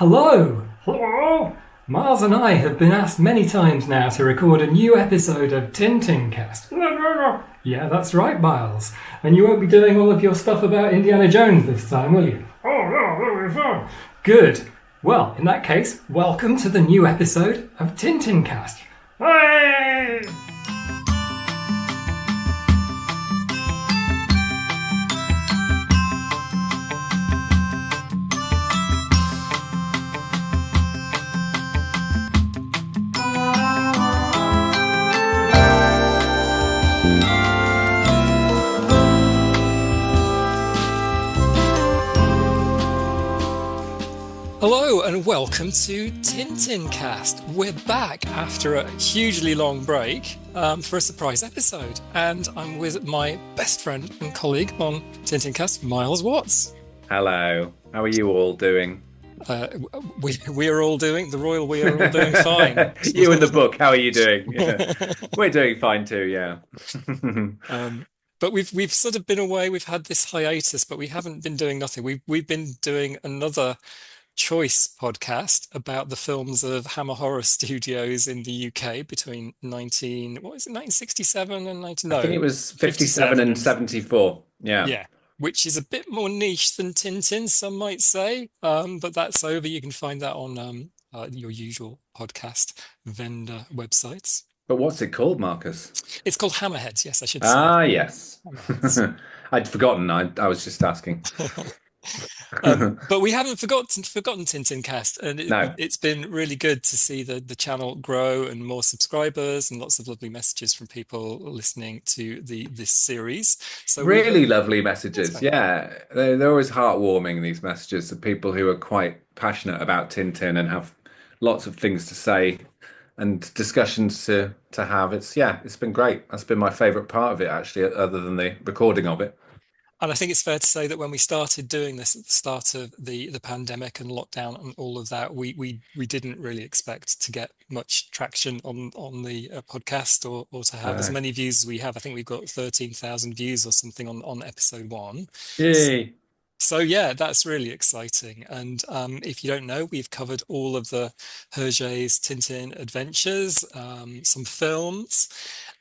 Hello! Hello! Miles and I have been asked many times now to record a new episode of Tintincast. Yeah, that's right, Miles. And you won't be doing all of your stuff about Indiana Jones this time, will you? Oh, no, that'll be fun. Good. Well, in that case, welcome to the new episode of Tintincast. Hey! Hello and welcome to Tintincast. We're back after a hugely long break for a surprise episode, and I'm with my best friend and colleague on Tintincast, Miles Watts. Hello, how are you all doing? We are all doing, the royal we are all doing fine. You in the book, how are you doing? Yeah. We're doing fine too, yeah. But we've sort of been away. We've had this hiatus, but we haven't been doing nothing. We've been doing another choice podcast about the films of Hammer Horror Studios in the UK between 1967 and 19, I think it no, was 57 57 and and 74. Yeah. yeah, which is a bit more niche than Tintin, some might say. But that's over. You can find that on your usual podcast vendor websites. But what's it called, Marcus? It's called Hammerheads. Yes, I should say Ah, yes. Hammerheads. I'd forgotten. I was just asking. But we haven't forgotten Tintincast, and No, it's been really good to see the channel grow and more subscribers and lots of lovely messages from people listening to this series. So really lovely that's messages. great. Yeah, they're always heartwarming, these messages of people who are quite passionate about Tintin and have lots of things to say and discussions to have. It's been great. That's been my favorite part of it, actually, other than the recording of it. And I think it's fair to say that when we started doing this at the start of the pandemic and lockdown and all of that, we didn't really expect to get much traction on the podcast or to have as Uh, many views as we have. I think we've got 13,000 views or something on episode one. Yay. So yeah, that's really exciting. And if you don't know, we've covered all of the Hergé's Tintin adventures, some films,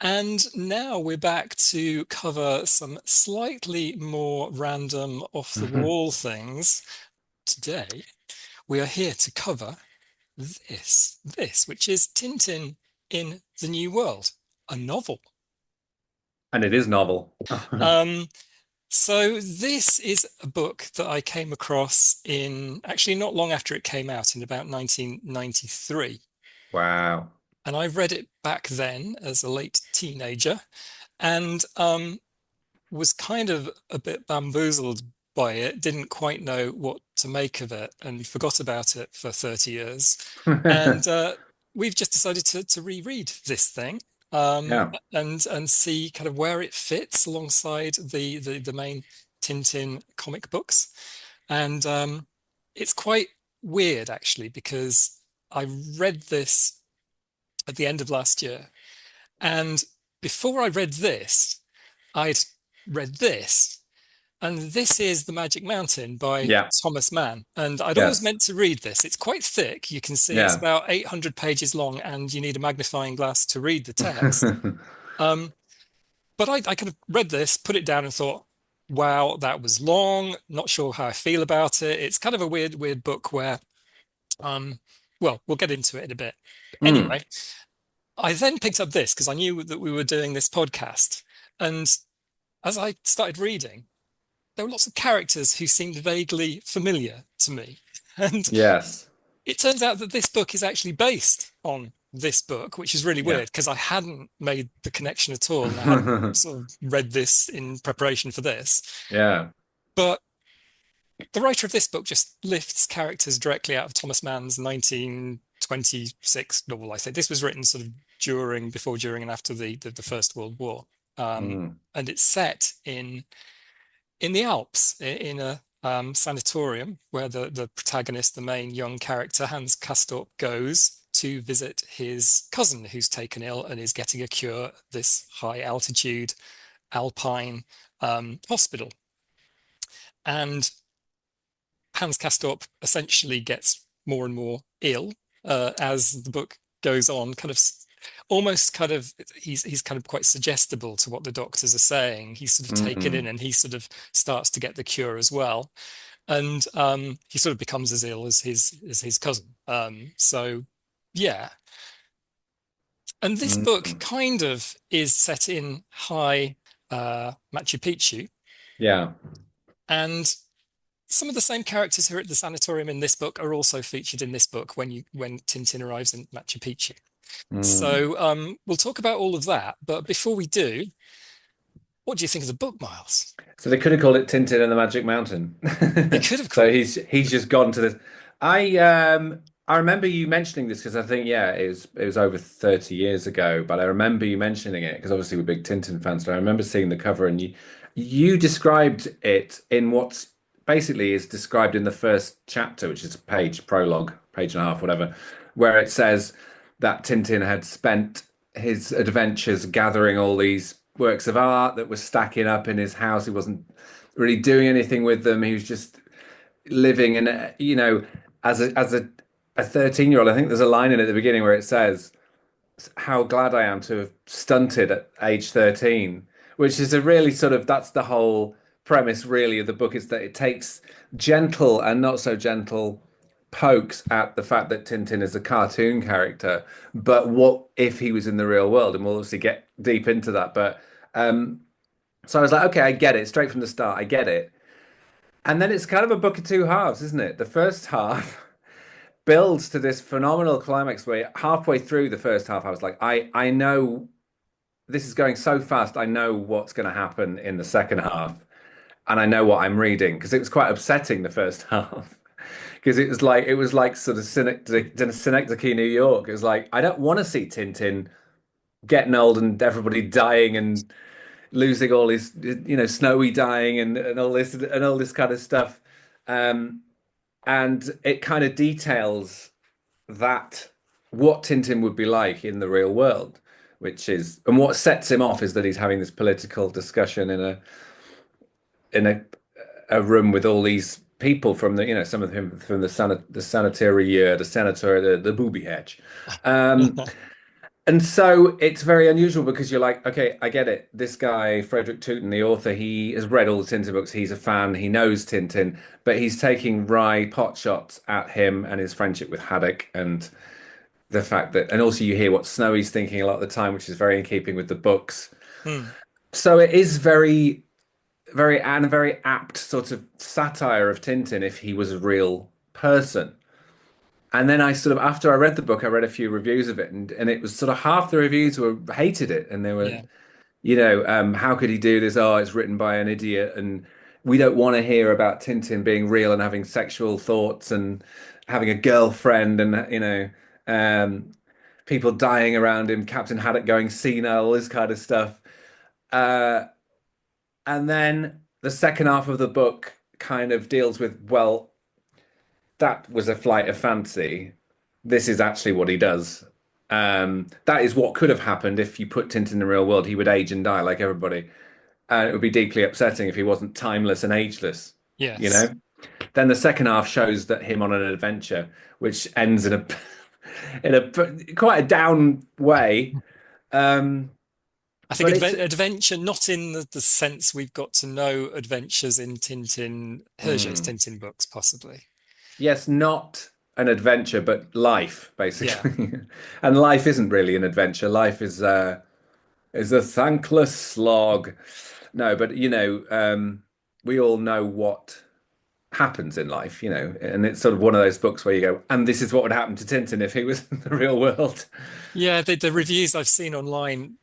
and now we're back to cover some slightly more random, off-the-wall things. Today, we are here to cover this, which is Tintin in the New World, a novel. And it is novel. Um, So this is a book that I came across in actually not long after it came out in about 1993. Wow. And I read it back then as a late teenager and was kind of a bit bamboozled by it, didn't quite know what to make of it and forgot about it for 30 years. And we've just decided to reread this thing Yeah. and see kind of where it fits alongside the main Tintin comic books. And it's quite weird actually because I read this at the end of last year, and before I read this, I'd read this. And this is The Magic Mountain by Yeah. Thomas Mann. And I'd always Yes. meant to read this. It's quite thick. You can see it's Yeah. about 800 pages long, and you need a magnifying glass to read the text. Um, but I kind of read this, put it down, and thought, wow, that was long. Not sure how I feel about it. It's kind of a weird book where, well, we'll get into it in a bit. Mm. Anyway, I then picked up this because I knew that we were doing this podcast. And as I started reading, there were lots of characters who seemed vaguely familiar to me. And Yes. it turns out that this book is actually based on this book, which is really Yeah. weird because I hadn't made the connection at all. And I hadn't sort of read this in preparation for this. Yeah. But the writer of this book just lifts characters directly out of Thomas Mann's 1926 novel, I think. This was written sort of before, during, and after the First World War. Mm. And it's set in the Alps, in a sanatorium where the protagonist, the main young character, Hans Castorp, goes to visit his cousin who's taken ill and is getting a cure at this high altitude alpine hospital. And Hans Castorp essentially gets more and more ill as the book goes on, almost kind of he's kind of quite suggestible to what the doctors are saying. He's sort of taken in Mm, and he sort of starts to get the cure as well. And he sort of becomes as ill as his cousin. So yeah. And this book mm. kind of is set in high Machu Picchu. Yeah. And some of the same characters who are at the sanatorium in this book are also featured in this book when Tintin arrives in Machu Picchu. Mm. So we'll talk about all of that. But before we do, what do you think of the book, Miles? So they could have called it Tintin and the Magic Mountain. They could have So called. he's just gone to this. I remember you mentioning this because I think yeah it was over 30 years ago, but I remember you mentioning it because obviously we're big Tintin fans. So I remember seeing the cover and you described it in what basically is described in the first chapter, which is a page prologue, page and a half, whatever, where it says that Tintin had spent his adventures gathering all these works of art that were stacking up in his house. He wasn't really doing anything with them. He was just living and as a 13-year-old, I think there's a line in it at the beginning where it says how glad I am to have stunted at age 13, which is a really sort of that's the whole premise really of the book is that it takes gentle and not so gentle pokes at the fact that Tintin is a cartoon character, but what if he was in the real world? And we'll obviously get deep into that. But so I was like, okay, I get it straight from the start. I get it. And then it's kind of a book of two halves, isn't it? The first half builds to this phenomenal climax where halfway through the first half, I was like, I know this is going so fast. I know what's going to happen in the second half, and I know what I'm reading because it was quite upsetting the first half. Because it was like sort of Synecdoche, New York. It was like I don't want to see Tintin getting old and everybody dying and losing all his, Snowy dying and all this kind of stuff. Um, and it kind of details that what Tintin would be like in the real world, which is and what sets him off is that he's having this political discussion in a room with all these people from some of them from the sanitary the senator the booby hedge. Um, and so it's very unusual because you're like, okay, I get it. This guy, Frederic Tuten, the author, he has read all the Tintin books. He's a fan. He knows Tintin, but he's taking wry pot shots at him and his friendship with Haddock and the fact that, and also you hear what Snowy's thinking a lot of the time, which is very in keeping with the books. Hmm. So it is very, very, and a very apt sort of satire of Tintin if he was a real person. And then I sort of, after I read the book, I read a few reviews of it, and it was sort of half the reviews were hated it, and they were, Yeah. how could he do this? Oh, it's written by an idiot, and we don't want to hear about Tintin being real and having sexual thoughts and having a girlfriend, and um, people dying around him, Captain Haddock going senile, all this kind of stuff. Uh, and then the second half of the book kind of deals with, well, that was a flight of fancy. This is actually what he does. That is what could have happened if you put Tintin in the real world. He would age and die like everybody. And it would be deeply upsetting if he wasn't timeless and ageless, you Yes. know? Then the second half shows that him on an adventure, which ends in a in a quite a down way. Um, I think but it's adventure, not in the sense we've got to know adventures in Hergé's mm, Tintin books, possibly. yes, not an adventure, but life, Yeah. basically. And life isn't really an adventure. Life is a thankless slog. No, but we all know what happens in life, and it's sort of one of those books where you go, and this is what would happen to Tintin if he was in the real world. Yeah, the reviews I've seen online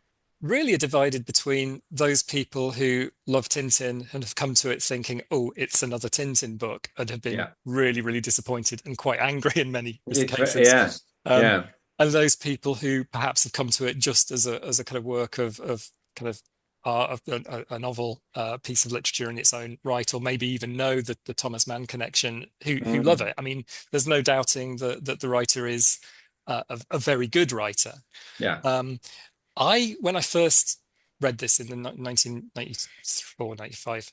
really are divided between those people who love Tintin and have come to it thinking, oh, it's another Tintin book, and have been Yeah. really, really disappointed and quite angry in many cases. Yeah. Um, Yeah. and those people who perhaps have come to it just as a kind of work of kind of art, of a novel piece of literature in its own right, or maybe even know the Thomas Mann connection, who love Mm. it. I mean, there's no doubting that the writer is a very good writer. Yeah. Um, when I first read this in the 1994, 95,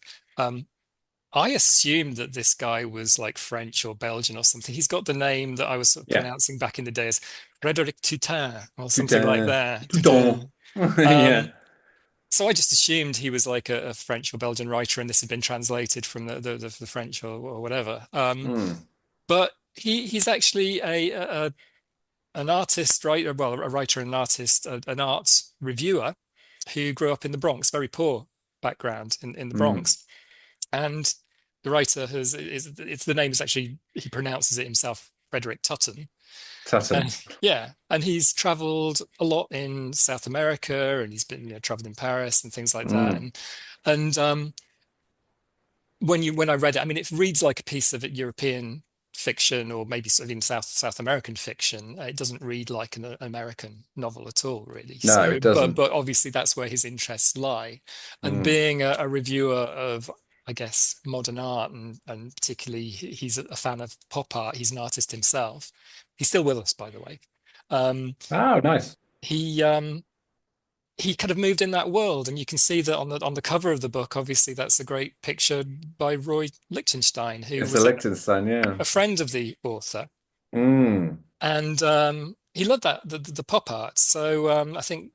I assumed that this guy was like French or Belgian or something. He's got the name that I was sort of Yeah. pronouncing back in the day as Frederic Tuten or something like Tuten. that. Tuten. Tuten. Yeah. Um, so I just assumed he was like a French or Belgian writer, and this had been translated from the French or whatever. Mm. But he's actually an artist, writer, well, a writer and an artist, an art reviewer who grew up in the Bronx, very poor background in the Mm. Bronx. And the writer it's the name is actually, he pronounces it himself, Frederic Tuten. Tuten. And yeah, and he's traveled a lot in South America, and he's been, traveled in Paris and things like that. Mm. And when I read it, I mean, it reads like a piece of European fiction, or maybe sort of even South American fiction. It doesn't read like an American novel at all, really. No, So, it but doesn't. but obviously that's where his interests lie. And Mm. being a reviewer of, I guess, modern art, and particularly he's a fan of pop art. He's an artist himself. He's still with us, by the way. Um, Oh, nice. he kind of moved in that world, and you can see that on the cover of the book. Obviously, that's a great picture by Roy Lichtenstein, who It's a was Liechtenstein, yeah. a friend of the author, Mm. and he loved that the pop art. So I think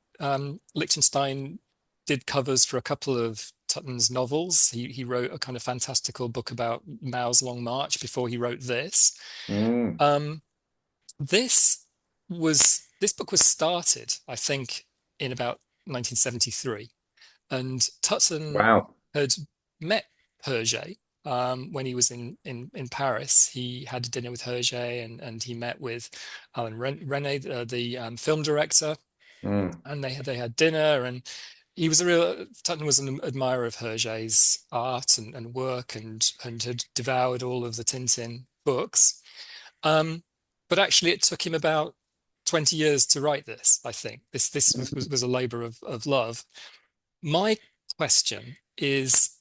Lichtenstein did covers for a couple of Tutten's novels. He wrote a kind of fantastical book about Mao's Long March before he wrote this. Mm. Um, this book was started, I think, in about 1973. And Tutton Wow. had met Hergé when he was in Paris. He had a dinner with Hergé, and he met with Alan Rene, the film director, Mm. and they had dinner. And Tutton was an admirer of Hergé's art and work, and had devoured all of the Tintin books. Um, but actually, it took him about 20 years to write this. I think this was a labor of love. My question is,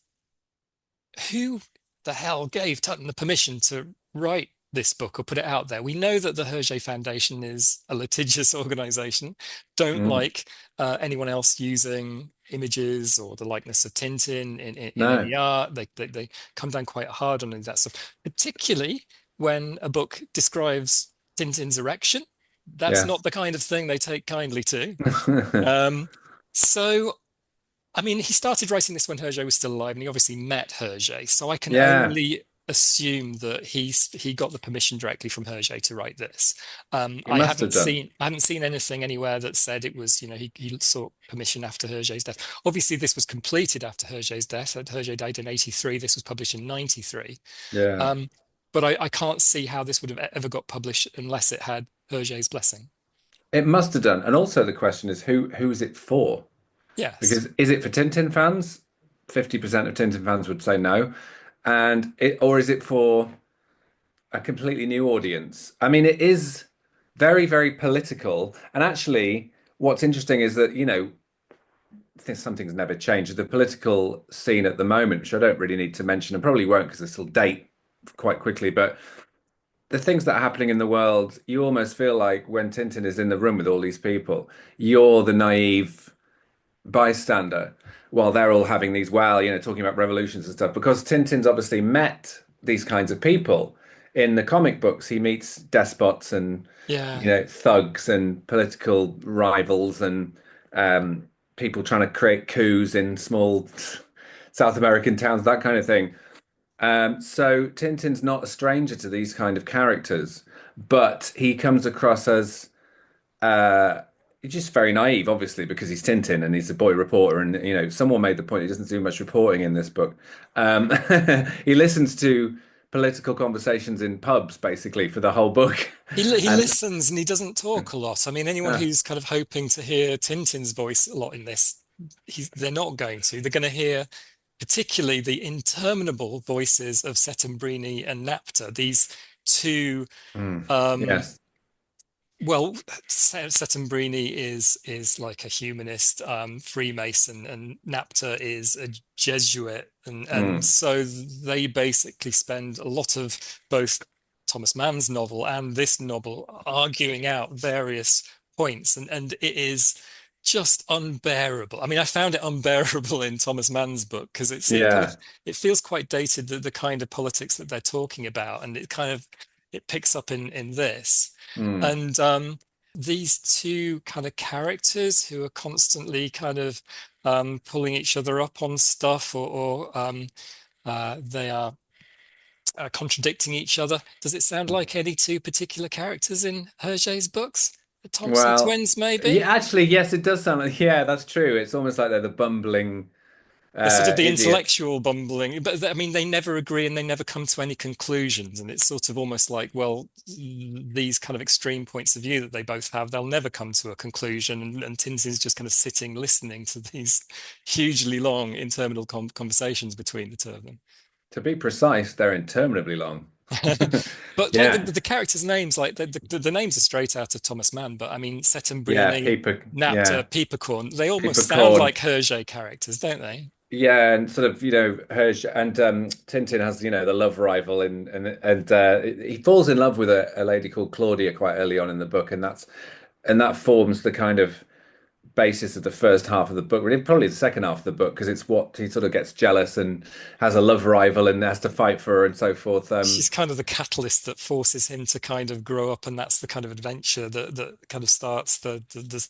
who the hell gave Tutton the permission to write this book or put it out there? We know that the Hergé Foundation is a litigious organization, don't Mm. like anyone else using images or the likeness of Tintin in No. any art. They come down quite hard on that stuff, particularly when a book describes Tintin's erection. That's not Yes. the kind of thing they take kindly to. Um, so I mean, he started writing this when Hergé was still alive, and he obviously met Hergé. So I can Yeah, only assume that he got the permission directly from Hergé to write this. he must have done. I haven't seen anything anywhere that said it was, he sought permission after Hergé's death. Obviously, this was completed after Hergé's death. Hergé died in 83. This was published in 93. Yeah. Um, but I can't see how this would have ever got published unless it had Hergé's blessing. It must have done. And also the question is who's it for? Yes. Because is it for Tintin fans? 50% of Tintin fans would say no. Or is it for a completely new audience? I mean, it is very, very political. And actually, what's interesting is that, something's never changed. The political scene at the moment, which I don't really need to mention, and probably won't because this will date quite quickly, but the things that are happening in the world, you almost feel like when Tintin is in the room with all these people, you're the naive bystander while they're all having these, wow, talking about revolutions and stuff. Because Tintin's obviously met these kinds of people in the comic books. He meets despots and, Yeah. thugs and political rivals and people trying to create coups in small South American towns, that kind of thing. So Tintin's not a stranger to these kind of characters, but he comes across as uh, he's just very naive, obviously, because he's Tintin and he's a boy reporter. And someone made the point he doesn't do much reporting in this book. Um, he listens to political conversations in pubs basically for the whole book, He and listens, and he doesn't talk a lot. I mean, anyone uh, who's kind of hoping to hear Tintin's voice a lot in this, they're not going to. They're going to hear particularly the interminable voices of Settembrini and Napta, these two. Um, yes, well, Settembrini is like a humanist, Freemason, and Napta is a Jesuit, and mm, so they basically spend a lot of both Thomas Mann's novel and this novel arguing out various points, and it is. just unbearable. I mean, I found it unbearable in Thomas Mann's book because it kind of Yeah. it feels quite dated, the kind of politics that they're talking about, and it picks up in this. Mm. And these two kind of characters who are constantly kind of pulling each other up on stuff, or they are contradicting each other. Does it sound like any two particular characters in Hergé's books? The Thompson Well, twins, maybe? yeah, actually, yes, it does sound like, yeah, that's true. It's almost like they're the bumbling They're sort of the idiots. intellectual bumbling, but I mean, they never agree and they never come to any conclusions. And it's sort of almost like, well, these kind of extreme points of view that they both have, they'll never come to a conclusion. And Tintin's just kind of sitting, listening to these hugely long, interminable conversations between the two of them. To be precise, they're interminably long. But like Yeah. the characters' names, like the names are straight out of Thomas Mann. But I mean, Yeah, Settembrini, people, yeah, Napta, Piepercorn, they almost people sound corn. like Hergé characters, don't they? Yeah, and sort of, Herge and Tintin has, the love rival, and he falls in love with a lady called Claudia quite early on in the book, and that forms the kind of basis of the first half of the book, really, probably the second half of the book, because it's what he sort of gets jealous and has a love rival and has to fight for her and so forth. She's kind of the catalyst that forces him to kind of grow up, and that's the kind of adventure that kind of starts the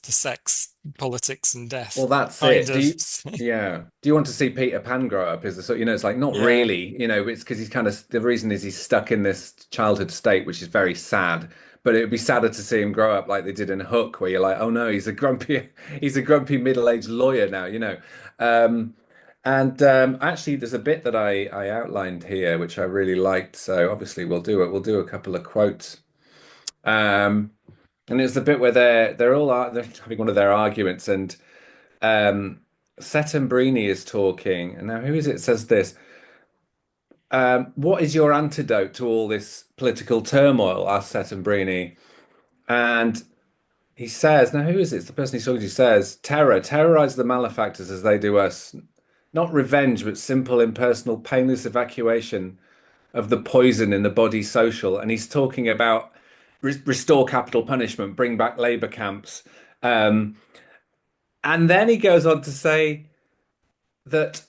sex, politics, and Well, death that's kind it. of. Yeah. Do you want to see Peter Pan grow up? Is the sort, it's like not Yeah, really, it's because he's kind of the reason is he's stuck in this childhood state, which is very sad. But it would be sadder to see him grow up like they did in Hook, where you're like, oh no, he's a grumpy middle-aged lawyer now. Um, and actually, there's a bit that I outlined here, which I really liked. So obviously, we'll do it. We'll do a couple of quotes. Um, and it's the bit where they're having one of their arguments, and um, Settembrini is talking, and now who is it says this? What is your antidote to all this political turmoil? Asked Settembrini, and he says, now who is it? It's the person he's talking to says, terror, terrorize the malefactors as they do us. Not revenge, but simple, impersonal, painless evacuation of the poison in the body social. And he's talking about restore capital punishment, bring back labor camps. Um, and then he goes on to say, that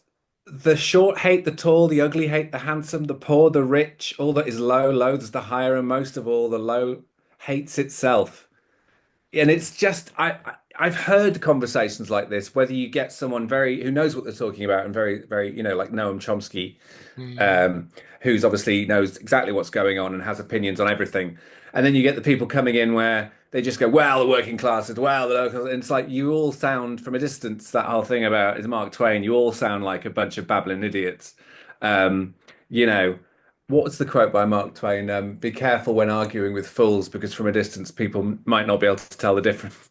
the short hate the tall, the ugly hate the handsome, the poor, the rich, all that is low, loathes the higher, and most of all, the low hates itself. And it's just I've heard conversations like this, whether you get someone very who knows what they're talking about and very, very, like Noam Chomsky, mm. um, who's obviously knows exactly what's going on and has opinions on everything. And then you get the people coming in where they just go, well, the working classes, well, the local. And it's like you all sound from a distance, that whole thing about is Mark Twain, you all sound like a bunch of babbling idiots. Um, you know, what's the quote by Mark Twain? Be careful when arguing with fools because from a distance people might not be able to tell the difference.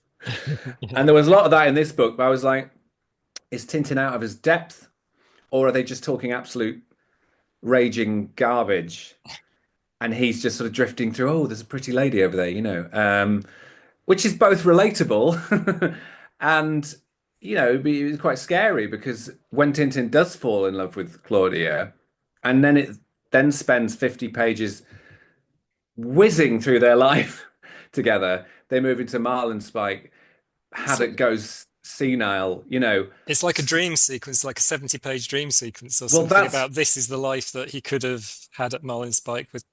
Yeah. And there was a lot of that in this book, but I was like, is Tintin out of his depth or are they just talking absolute raging garbage? And he's just sort of drifting through, oh, there's a pretty lady over there, which is both relatable and, it was quite scary because when Tintin does fall in love with Claudia, and then it then spends 50 pages whizzing through their life together, they move into Marlinspike, So Haddock goes senile. it's like a dream sequence, like a 70-page dream sequence or Well, something that's about this is the life that he could have had at Marlinspike with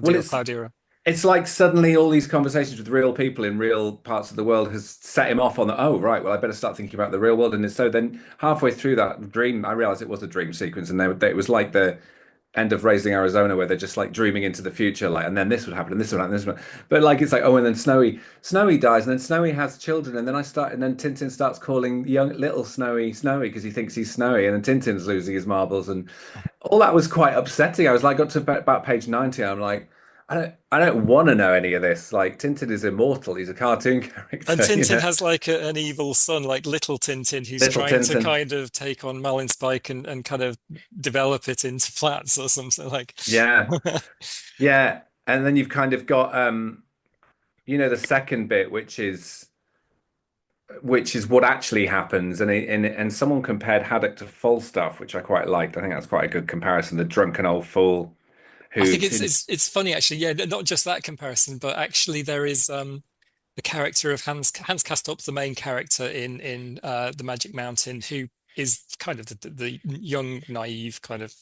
well, Claudia or Claudia. it's like suddenly all these conversations with real people in real parts of the world has set him off on the, oh, right, well, I better start thinking about the real world. And so then halfway through that dream, I realized it was a dream sequence. And it was like the end of Raising Arizona, where they're just like dreaming into the future, like, and then this would happen, and this would happen, this would. But like, it's like, oh, and then Snowy dies, and then Snowy has children, and then Tintin starts calling young little Snowy Snowy because he thinks he's Snowy, and then Tintin's losing his marbles, and all that was quite upsetting. I was like, got to about page 90, I'm like, I don't want to know any of this. Like, Tintin is immortal. He's a cartoon And character, Tintin has like an evil son, like little Tintin, who's Little trying to Tintin. kind of take on Marlinspike and kind of develop it into flats or something like. Yeah, yeah. And then you've kind of got the second bit, which is what actually happens, and someone compared Haddock to Falstaff, which I quite liked. I think that's quite a good comparison. The drunken old fool I who, think it's funny actually, yeah, not just that comparison, but actually there is the character of Hans Castorp, the main character in the Magic Mountain, who is kind of the young, naive kind of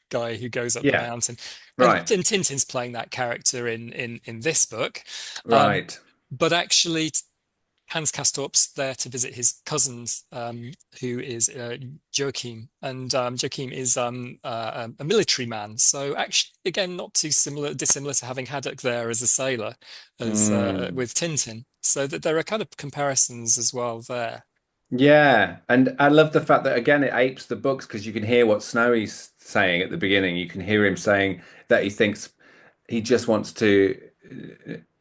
guy who goes up the Yeah, mountain, and right, Tintin's playing that character in this book, um, right. but actually. Hans Castorp's there to visit his cousins, who is Joachim, and Joachim is a military man. So actually, again, not too dissimilar to having Haddock there as a sailor, as Mm. with Tintin. So that there are kind of comparisons as well there. Yeah, and I love the fact that again it apes the books because you can hear what Snowy's saying at the beginning. You can hear him saying that he thinks he just wants to,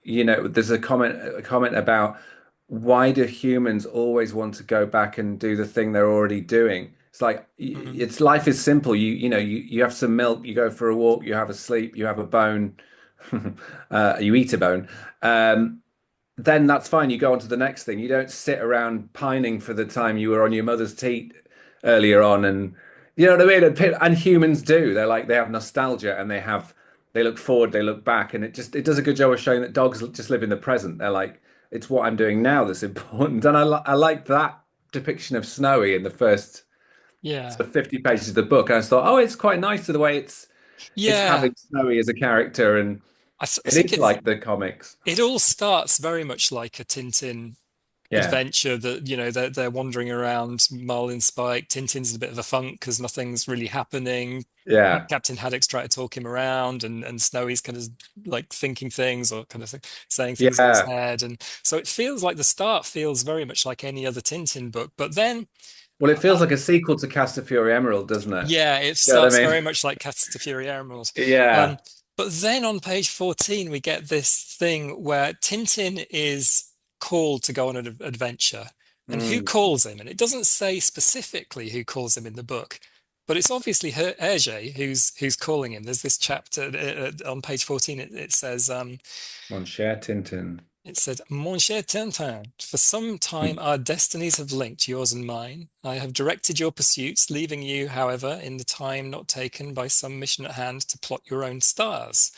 there's a comment about why do humans always want to go back and do the thing they're already doing? It's like Mm, it's life is simple. You have some milk, you go for a walk, you have a sleep, you have a bone, you eat a bone. Then that's fine. You go on to the next thing. You don't sit around pining for the time you were on your mother's teat earlier on, and you know what I mean. And humans do. They have nostalgia, and they look forward, they look back, and it does a good job of showing that dogs just live in the present. They're like, it's what I'm doing now that's important, and I like that depiction of Snowy in the first yeah, sort of 50 pages of the book. I just thought, oh, it's quite nice to the way it's yeah. having Snowy as a character, and I it think is like the comics. it all starts very much like a Tintin Yeah, adventure that they're wandering around Marlinspike. Tintin's in a bit of a funk because nothing's really happening. yeah. Captain Haddock's trying to talk him around, and Snowy's kind of like thinking things or kind of saying things in his Yeah. head, and so it feels like the start feels very much like any other Tintin book, but then Well, it feels like a sequel to Cast of Fury Emerald, doesn't it? yeah, it You know what starts I mean? very much like Cats to Fury Emerald. Um, Yeah. but then on page 14, we get this thing where Tintin is called to go on an adventure. And who Mm, calls him? And it doesn't say specifically who calls him in the book, but it's obviously Hergé who's calling him. There's this chapter on page 14. It says, Mon cher Tintin. it said, Mon cher Tintin, for some time our destinies have linked, yours and mine. I have directed your pursuits, leaving you, however, in the time not taken by some mission at hand to plot your own stars.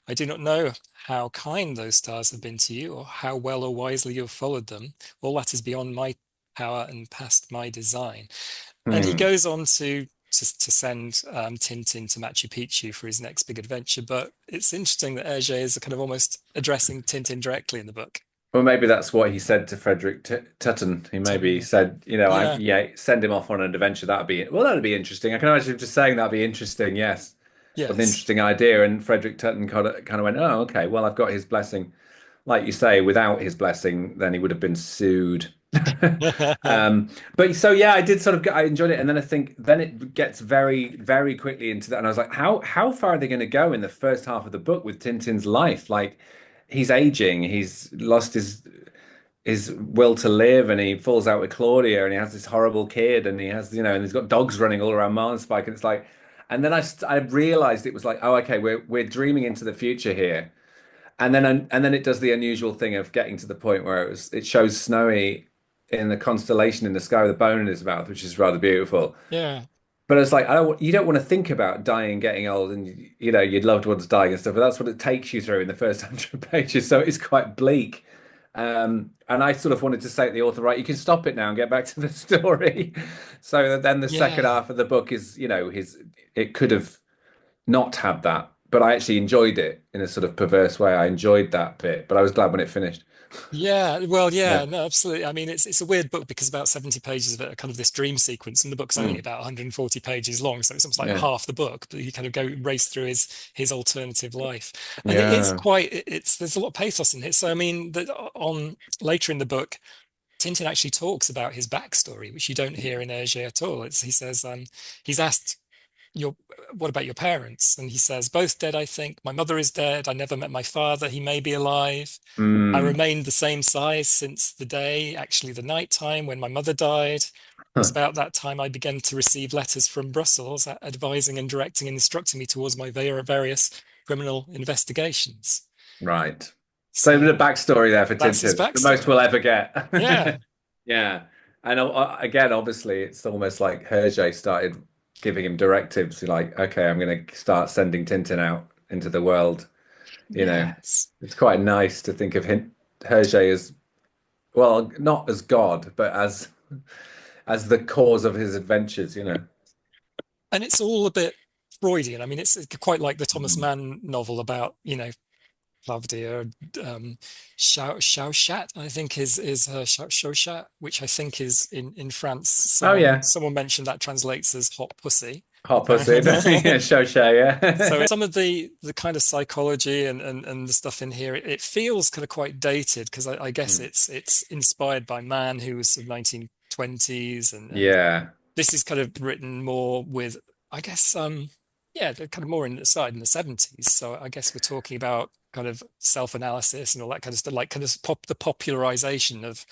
I do not know how kind those stars have been to you, or how well or wisely you have followed them. All that is beyond my power and past my design. And he Hmm. goes on to send Tintin to Machu Picchu for his next big adventure. But it's interesting that Hergé is kind of almost addressing Tintin directly in the book. Well, maybe that's what he said to Frederic Tuten. He maybe Totally. said, Yeah. yeah, send him off on an adventure. That'd be interesting. I can imagine him just saying that'd be interesting. Yes, what an Yes. interesting idea. And Frederic Tuten kind of went, oh, okay. Well, I've got his blessing. Like you say, without his blessing, then he would have been sued. But so yeah, I did I enjoyed it, and then I think then it gets very, very quickly into that, and I was like, how far are they going to go in the first half of the book with Tintin's life? Like, he's aging, he's lost his will to live, and he falls out with Claudia, and he has this horrible kid, and he has and he's got dogs running all around Marlinspike, and it's like, and then I realized it was like, oh, okay, we're dreaming into the future here. And then it does the unusual thing of getting to the point where it shows Snowy in the constellation in the sky with a bone in his mouth, which is rather beautiful. Yeah. But it's like you don't want to think about dying, getting old, and your loved ones dying and stuff. But that's what it takes you through in the first 100 pages. So it's quite bleak. And I sort of wanted to say to the author, right, you can stop it now and get back to the story. So that then the second Yeah. half of the book is, it could have not had that. But I actually enjoyed it in a sort of perverse way. I enjoyed that bit, but I was glad when it finished. Yeah, well, Yeah. yeah, no, absolutely. I mean, it's a weird book because about 70 pages of it are kind of this dream sequence, and the book's only Mm. about 140 pages long, so it's almost like Yeah. half the book. But you kind of go race through his alternative life, and it's Yeah. quite it's there's a lot of pathos in it. So I mean, on later in the book, Tintin actually talks about his backstory, which you don't hear in Hergé at all. He says he's asked your what about your parents, and he says both dead. I think my mother is dead. I never met my father. He may be alive. I Mm. remained the same size since the day, actually the night time when my mother died. It was about that time I began to receive letters from Brussels advising and directing and instructing me towards my various criminal investigations. Right. So the So backstory there for that's his Tintin, the most backstory. we'll ever get. Yeah, Yeah. And again, obviously, it's almost like Hergé started giving him directives, like, okay, I'm going to start sending Tintin out into the world. You know, yes. it's quite nice to think of him. Hergé as well, not as God, but as the cause of his adventures, you know. And it's all a bit Freudian. I mean, it's quite like the Thomas Mm. Mann novel about, Plavdia, Shauchat, I think is her Shauchat, which I think is in France. Oh Someone yeah, someone mentioned that translates as hot pussy. hot pussy. Apparently. Yeah, Shoshay, So yeah. some of the kind of psychology and the stuff in here, it feels kind of quite dated because I guess Mm. it's inspired by Mann, who was sort of 1920s, and Yeah, this is kind of written more with, I guess, yeah, they're kind of more in the side in the 70s. So I guess we're talking about kind of self-analysis and all that kind of stuff, like kind of the popularization of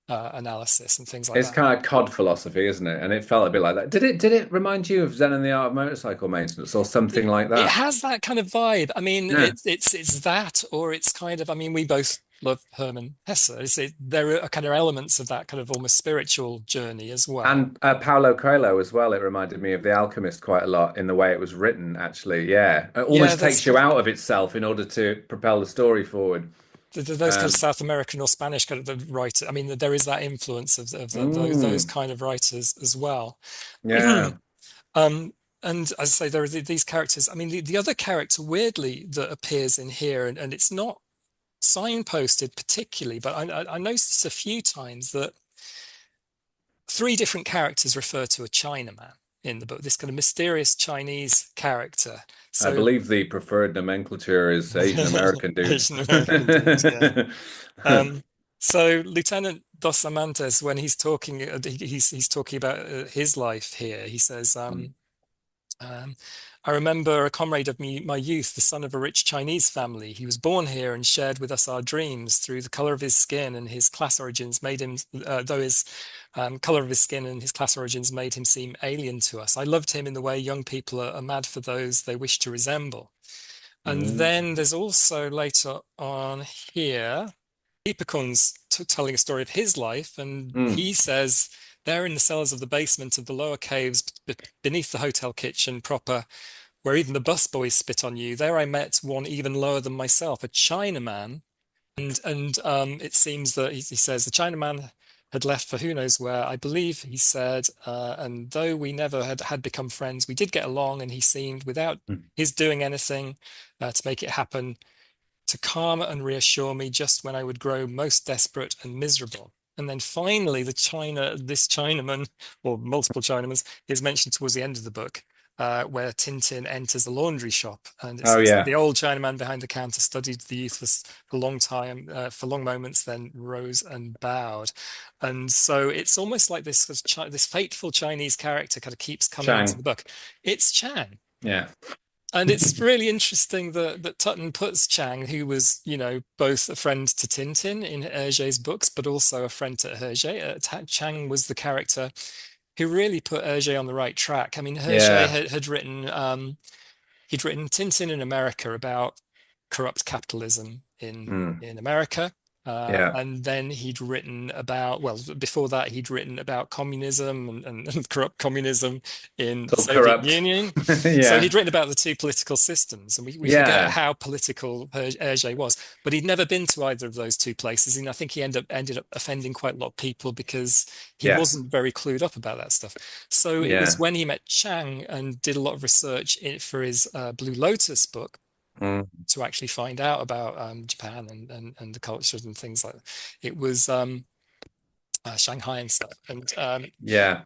analysis and things like it's that. kind of cod philosophy, isn't it? And it felt a bit like that. Did it remind you of Zen and the Art of Motorcycle Maintenance or something like It that? has that kind of vibe. I mean, Yeah. it's that, or it's kind of. I mean, we both love Hermann Hesse. There are kind of elements of that kind of almost spiritual journey as well. And Paulo Coelho as well. It reminded me of The Alchemist quite a lot in the way it was written, actually. Yeah. It Yeah, almost takes you out of itself in order to propel the story forward. those kind of Um, South American or Spanish kind of the writer. I mean, there is that influence of those mm, kind of writers as well. yeah. Um, and as I say, there are these characters. I mean, the other character, weirdly, that appears in here, and it's not signposted particularly, but I noticed a few times that three different characters refer to a Chinaman in the book, this kind of mysterious Chinese character. I So believe the preferred nomenclature is Asian American dude. Asian American dude, yeah. Um, so Lieutenant Dos Amantes, when he's talking, he's talking about his life here. He says, um, I remember a comrade of me, my youth, the son of a rich Chinese family. He was born here and shared with us our dreams through the color of his skin and his class origins made him, though his color of his skin and his class origins made him seem alien to us. I loved him in the way young people are mad for those they wish to resemble. And Mm, then there's also later on here, Ipekun's telling a story of his life, and mm, he says, there in the cellars of the basement of the lower caves beneath the hotel kitchen proper, where even the busboys spit on you, there I met one even lower than myself, a Chinaman. And it seems that he says the Chinaman had left for who knows where. I believe he said, and though we never had become friends, we did get along, and he seemed, without mm, his doing anything to make it happen, to calm and reassure me just when I would grow most desperate and miserable. And then finally, this Chinaman, or multiple Chinamans, is mentioned towards the end of the book, where Tintin enters a laundry shop, and it oh says that yeah. the old Chinaman behind the counter studied the youth for a long time, for long moments, then rose and bowed. And so it's almost like this fateful Chinese character kind of keeps coming into Chang. the book. It's Chang. Yeah. And it's really interesting that Tuten puts Chang, who was, both a friend to Tintin in Hergé's books, but also a friend to Hergé. Chang was the character who really put Hergé on the right track. I mean, Hergé Yeah. had written he'd written Tintin in America about corrupt capitalism Mm, in America. yeah. And then he'd written about, well, before that, he'd written about communism and corrupt communism in It's the all Soviet corrupt. Union. So Yeah. he'd written about the two political systems, and we forget Yeah. how political Hergé was. But he'd never been to either of those two places, and I think he ended up offending quite a lot of people because he Yes. wasn't very clued up about that stuff. So it was Yeah. when he met Chang and did a lot of research for his Blue Lotus book Mm, to actually find out about Japan and the cultures and things like that. It was Shanghai and stuff, yeah.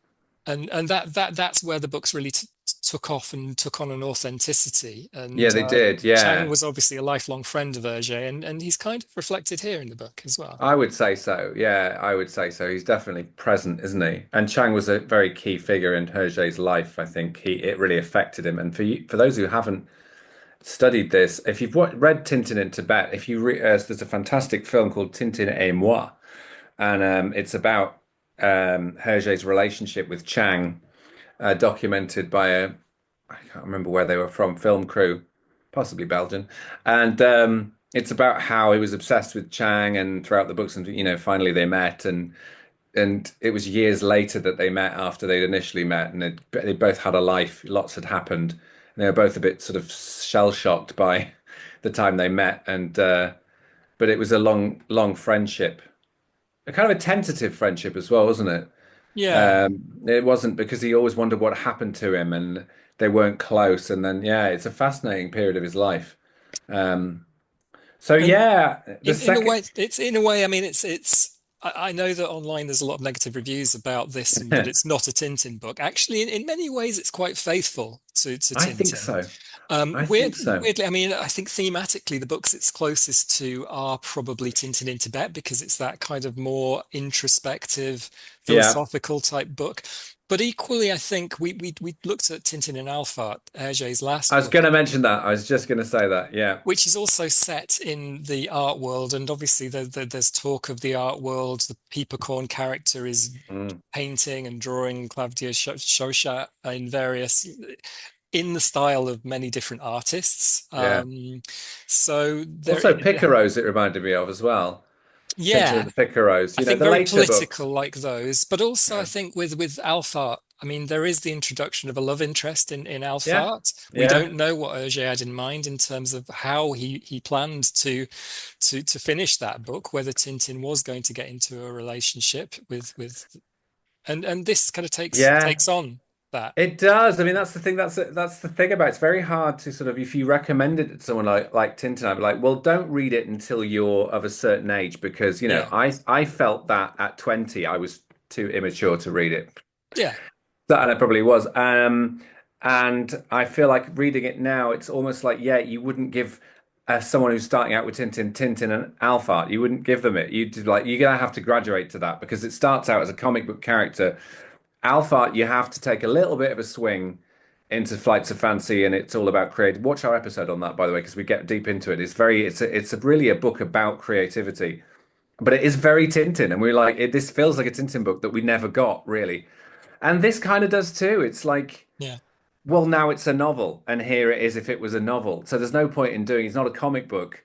and that's where the books really took off and took on an authenticity. Yeah, And they did. Chang Yeah. was obviously a lifelong friend of Hergé, and he's kind of reflected here in the book as well. I would say so. Yeah, I would say so. He's definitely present, isn't he? And Chang was a very key figure in Hergé's life. I think it really affected him. And for those who haven't studied this, if you've read Tintin in Tibet, if you there's a fantastic film called Tintin et moi, and it's about Hergé's relationship with Chang, documented by I can't remember where they were from, film crew, possibly Belgian, and it's about how he was obsessed with Chang, and throughout the books, and finally they met, and it was years later that they met after they'd initially met, and they both had a life, lots had happened, and they were both a bit sort of shell shocked by the time they met, and but it was a long friendship, a kind of a tentative friendship as well, wasn't it? Yeah. It wasn't because he always wondered what happened to him, and they weren't close. And then, yeah, it's a fascinating period of his life. Um, so And yeah, the in a second, way, it's in a way, I mean, I know that online there's a lot of negative reviews about this and that it's not a Tintin book. Actually, in many ways, it's quite faithful to I think Tintin. so. I think so. Weirdly, I mean, I think thematically, the books it's closest to are probably Tintin in Tibet because it's that kind of more introspective, Yeah, philosophical type book. But equally, I think we looked at Tintin in Alpha, Hergé's I last was book, going to mention that. I was just going to say that. Yeah. which is also set in the art world. And obviously, there's talk of the art world. The Peppercorn character is Mm, painting and drawing Claudia Chauchat in various in the style of many different artists. yeah. So there, Also, Picaros, it reminded me of as well. Tintin and yeah, the Picaros, I you know, think the very later books. political like those, but also I Yeah. think with Alphart, I mean there is the introduction of a love interest in Yeah. Alphart. We Yeah. don't know what Hergé had in mind in terms of how he planned to finish that book, whether Tintin was going to get into a relationship with and this kind of Yeah. takes on that. It does. I mean, that's the thing. That's the thing about it. It's very hard to sort of if you recommend it to someone like Tintin, I'd be like, well, don't read it until you're of a certain age because Yeah, I felt that at 20 I was too immature to read it. yeah. That I probably was. And I feel like reading it now, it's almost like, yeah, you wouldn't give someone who's starting out with Tintin and Alphard, you wouldn't give them it. You'd like you're gonna have to graduate to that because it starts out as a comic book character. Alphard, you have to take a little bit of a swing into Flights of Fancy, and it's all about creative. Watch our episode on that, by the way, because we get deep into it. Really a book about creativity, but it is very Tintin, and we're like, this feels like a Tintin book that we never got really. And this kind of does too. It's like, Yeah. well, now it's a novel, and here it is if it was a novel. So there's no point in doing it's not a comic book.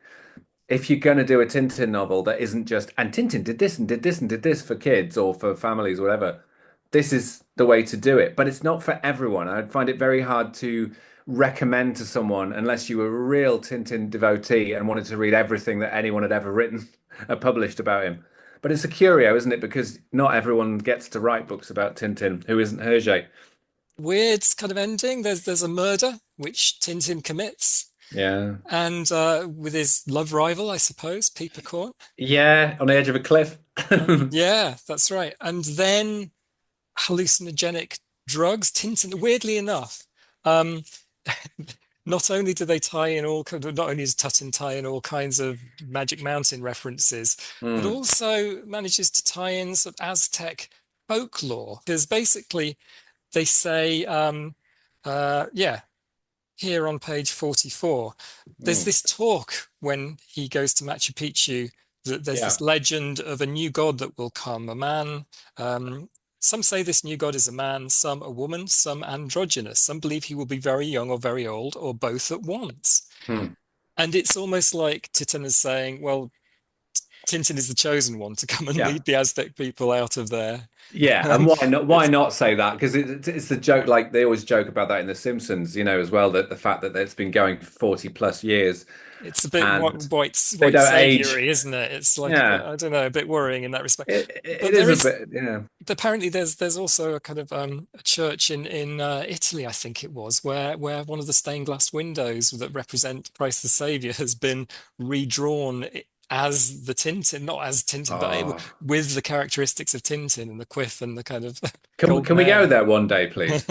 If you're going to do a Tintin novel that isn't just, and Tintin did this and did this and did this for kids or for families or whatever, this is the way to do it. But it's not for everyone. I'd find it very hard to recommend to someone unless you were a real Tintin devotee and wanted to read everything that anyone had ever written or published about him. But it's a curio, isn't it? Because not everyone gets to write books about Tintin who isn't Hergé. Weird kind of ending. There's a murder which Tintin commits, Yeah. and with his love rival, I suppose, Peppercorn. Yeah, on the edge of a cliff. Yeah, that's right. And then hallucinogenic drugs. Tintin, weirdly enough, um, not only do they tie in not only does Tutton tie in all kinds of Magic Mountain references, but Mm, also manages to tie in some Aztec folklore. Because basically they say, yeah, here on page 44, there's mm. this talk when he goes to Machu Picchu that there's Yeah. this legend of a new god that will come, a man. Some say this new god is a man, some a woman, some androgynous. Some believe he will be very young or very old, or both at once. Hmm. And it's almost like Titan is saying, well, Tintin is the chosen one to come and Yeah. lead the Aztec people out of there. Yeah, and Um, why not? Why it's not say that? Because it's the joke. Like they always joke about that in The Simpsons, as well. That the fact that it's been going for 40 plus years it's a bit and white they don't age. saviory, isn't it? It's like a bit, Yeah, I don't know, a bit worrying in that respect. it But is there a is bit. Yeah. apparently there's also a kind of a church in Italy, I think it was, where one of the stained glass windows that represent Christ the Savior has been redrawn as the Tintin, not as Tintin, but Oh, with the characteristics of Tintin and the quiff and the kind of can golden we go hair. there one day, please?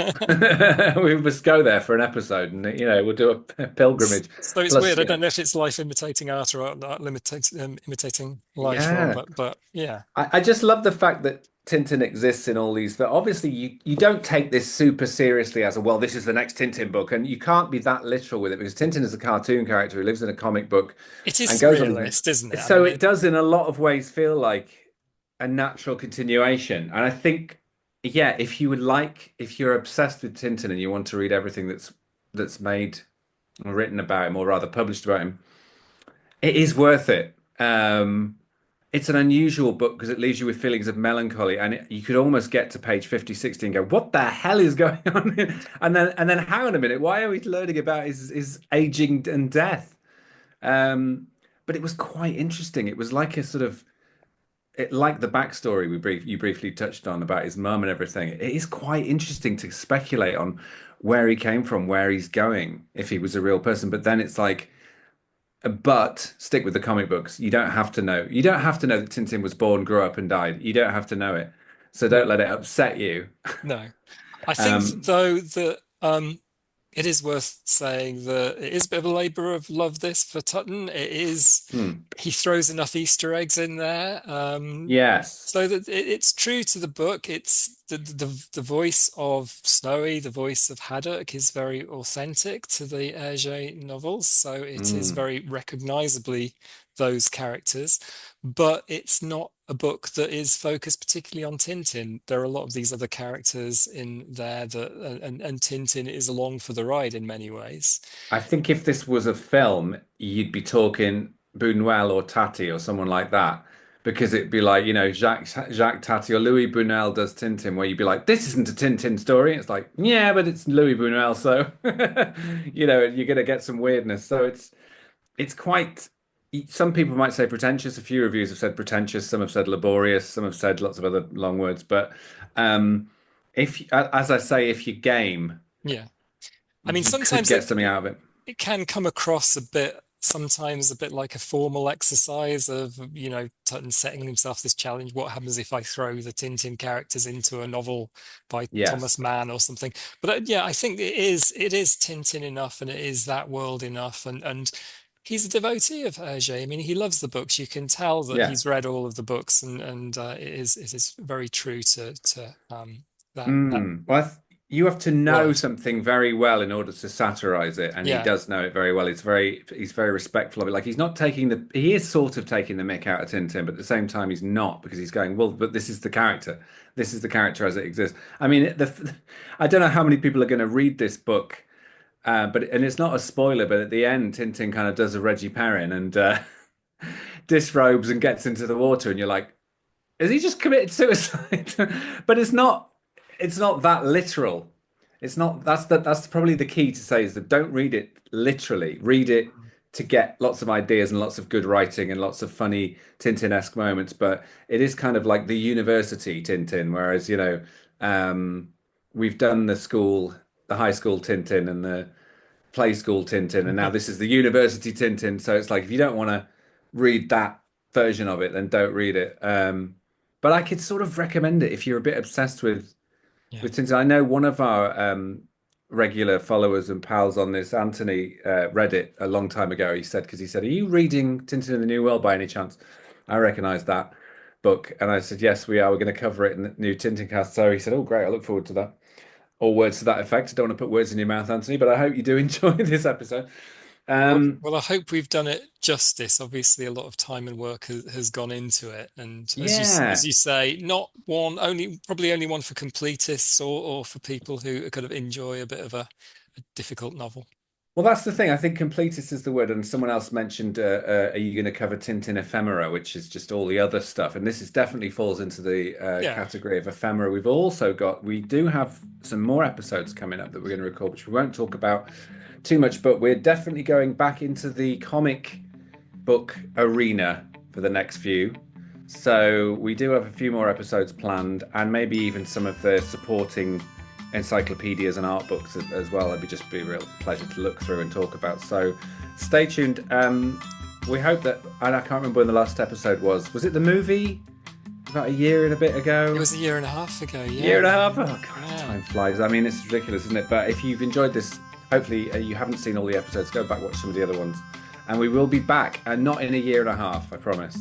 We must go there for an episode, and we'll do a pilgrimage. So it's Plus, weird. I don't know if it's life imitating art or art imitating life, or yeah. but yeah, I just love the fact that Tintin exists in all these, but obviously you don't take this super seriously as a, well, this is the next Tintin book, and you can't be that literal with it because Tintin is a cartoon character who lives in a comic book it is and goes on surrealist, isn't it? I so mean, it does in a lot of ways feel like a natural continuation. And I think, yeah, if you're obsessed with Tintin and you want to read everything that's made or written about him, or rather published about him, it is worth it. It's an unusual book because it leaves you with feelings of melancholy, and you could almost get to page 50, 60 and go, "What the hell is going on here?" And then, hang on a minute, why are we learning about his aging and death? Um, but it was quite interesting. It was like a sort of like the backstory you briefly touched on about his mum and everything. It is quite interesting to speculate on where he came from, where he's going, if he was a real person. But then it's like, but stick with the comic books. You don't have to know. You don't have to know that Tintin was born, grew up, and died. You don't have to know it. So don't No, let it upset you. no. I think Um, though that it is worth saying that it is a bit of a labor of love this for Tutton. It is hmm. he throws enough Easter eggs in there. Yes. So that it's true to the book. It's the voice of Snowy, the voice of Haddock is very authentic to the Hergé novels. So it is Mm. very recognizably those characters, but it's not a book that is focused particularly on Tintin. There are a lot of these other characters in there that, and Tintin is along for the ride in many ways. I think if this was a film, you'd be talking Buñuel or Tati or someone like that, because it'd be like, Jacques Tati or Louis Buñuel does Tintin, where you'd be like, this isn't a Tintin story. It's like, yeah, but it's Louis Buñuel, so you're gonna get some weirdness. So it's quite. Some people might say pretentious. A few reviews have said pretentious. Some have said laborious. Some have said lots of other long words. But if, as I say, if you game, Yeah. I mean, you could sometimes get something out of it. it can come across a bit, sometimes a bit like a formal exercise of, Tutton setting himself this challenge. What happens if I throw the Tintin characters into a novel by Yes. Thomas Mann or something? But yeah, I think it is Tintin enough, and it is that world enough, and he's a devotee of Hergé. I mean, he loves the books. You can tell that Yeah. he's read all of the books, and it is very true to that Well, you have to know world. something very well in order to satirize it, and he Yeah, does know it very well. He's very respectful of it. Like he's not he is sort of taking the mick out of Tintin, but at the same time he's not because he's going, well, but this is the character. This is the character as it exists. I mean, I don't know how many people are going to read this book, and it's not a spoiler, but at the end, Tintin kind of does a Reggie Perrin and disrobes and gets into the water, and you're like, has he just committed suicide? But it's not that literal. It's not that's probably the key to say is that don't read it literally. Read it to get lots of ideas and lots of good writing and lots of funny Tintin-esque moments. But it is kind of like the university Tintin, whereas, we've done the high school Tintin and the play school Tintin, and now this is the university Tintin. So it's like if you don't want to read that version of it, then don't read it. But I could sort of recommend it if you're a bit obsessed yeah. with Tintin. I know one of our regular followers and pals on this, Anthony, read it a long time ago. He said, "Are you reading Tintin in the New World by any chance?" I recognized that book, and I said, "Yes, we are. We're going to cover it in the new Tintincast." So he said, "Oh, great! I look forward to that." Or words to that effect. I don't want to put words in your mouth, Anthony, but I hope you do enjoy this episode. Well, Um, well, I hope we've done it justice. Obviously, a lot of time and work has gone into it, and as yeah. you say, not one only probably only one for completists or for people who kind of enjoy a bit of a difficult novel. Well, that's the thing. I think completist is the word, and someone else mentioned, "Are you going to cover Tintin ephemera?" Which is just all the other stuff, and this is definitely falls into the Yeah, category of ephemera. We do have some more episodes coming up that we're going to record, which we won't talk about too much, but we're definitely going back into the comic book arena for the next few. So we do have a few more episodes planned, and maybe even some of the supporting encyclopedias and art books as well. It'd just be a real pleasure to look through and talk about. So stay tuned. We hope that, and I can't remember when the last episode was. Was it the movie about a year and a bit it ago? was a year and a half ago. Year Yeah, and a half? Oh God, yeah. time flies. I mean, it's ridiculous, isn't it? But if you've enjoyed this, hopefully you haven't seen all the episodes. Go back watch some of the other ones, and we will be back, and not in a year and a half. I promise.